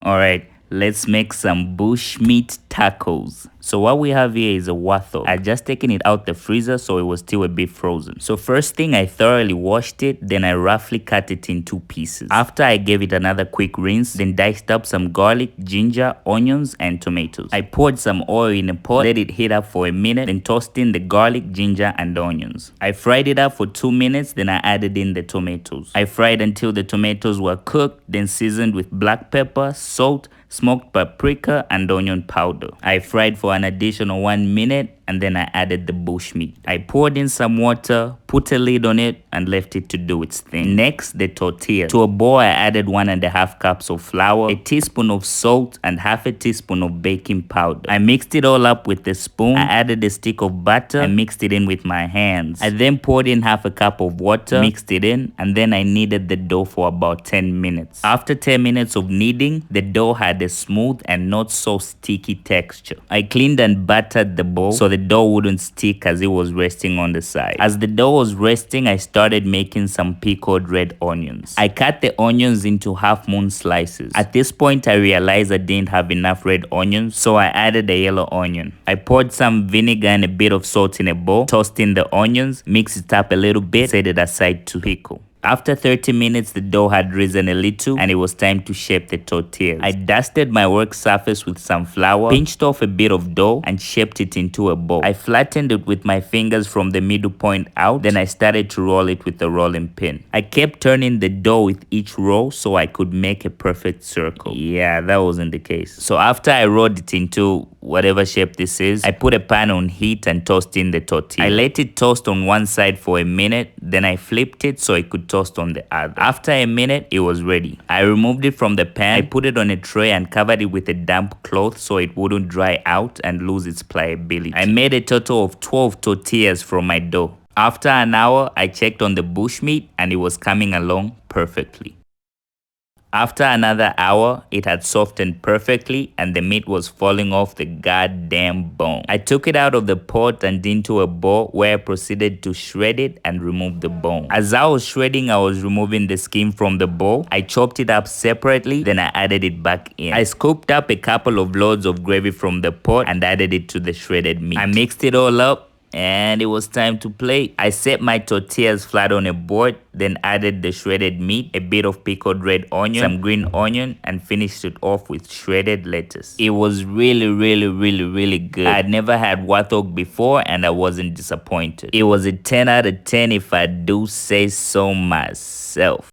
Alright, let's make some bushmeat tacos. So what we have here is a warthog. I just taken it out the freezer so it was still a bit frozen. So first thing, I thoroughly washed it, then I roughly cut it in 2 pieces. After I gave it another quick rinse, then diced up some garlic, ginger, onions, and tomatoes. I poured some oil in a pot, let it heat up for a minute, then tossed in the garlic, ginger, and onions. I fried it up for 2 minutes, then I added in the tomatoes. I fried until the tomatoes were cooked, then seasoned with black pepper, salt, smoked paprika, and onion powder. I fried for an additional 1 minute, and then I added the bushmeat. I poured in some water, put a lid on it, and left it to do its thing. Next, the tortilla. To a bowl, I added 1.5 cups of flour, a teaspoon of salt, and half a teaspoon of baking powder. I mixed it all up with a spoon. I added a stick of butter and mixed it in with my hands. I then poured in half a cup of water, mixed it in, and then I kneaded the dough for about 10 minutes. After 10 minutes of kneading, the dough had a smooth and not so sticky texture. I cleaned and buttered the bowl so the dough wouldn't stick as it was resting on the side. As the dough was resting, I started making some pickled red onions. I cut the onions into half-moon slices. At this point, I realized I didn't have enough red onions, so I added a yellow onion. I poured some vinegar and a bit of salt in a bowl, tossed in the onions, mixed it up a little bit, set it aside to pickle. After 30 minutes, the dough had risen a little and it was time to shape the tortillas. I dusted my work surface with some flour, pinched off a bit of dough, and shaped it into a ball. I flattened it with my fingers from the middle point out, then I started to roll it with a rolling pin. I kept turning the dough with each roll so I could make a perfect circle. Yeah, that wasn't the case. So after I rolled it into whatever shape this is, I put a pan on heat and tossed in the tortilla. I let it toast on one side for a minute, then I flipped it so it could toast on the other. After a minute, it was ready. I removed it from the pan, I put it on a tray and covered it with a damp cloth so it wouldn't dry out and lose its pliability. I made a total of 12 tortillas from my dough. After an hour, I checked on the bushmeat and it was coming along perfectly. After another hour, it had softened perfectly and the meat was falling off the goddamn bone. I took it out of the pot and into a bowl where I proceeded to shred it and remove the bone. As I was shredding, I was removing the skin from the bowl. I chopped it up separately, then I added it back in. I scooped up a couple of loads of gravy from the pot and added it to the shredded meat. I mixed it all up and it was time to play. I set my tortillas flat on a board, then added the shredded meat, a bit of pickled red onion, some green onion, and finished it off with shredded lettuce. It was really good. I had never had warthog before and I wasn't disappointed. It was a 10 out of 10 if I do say so myself.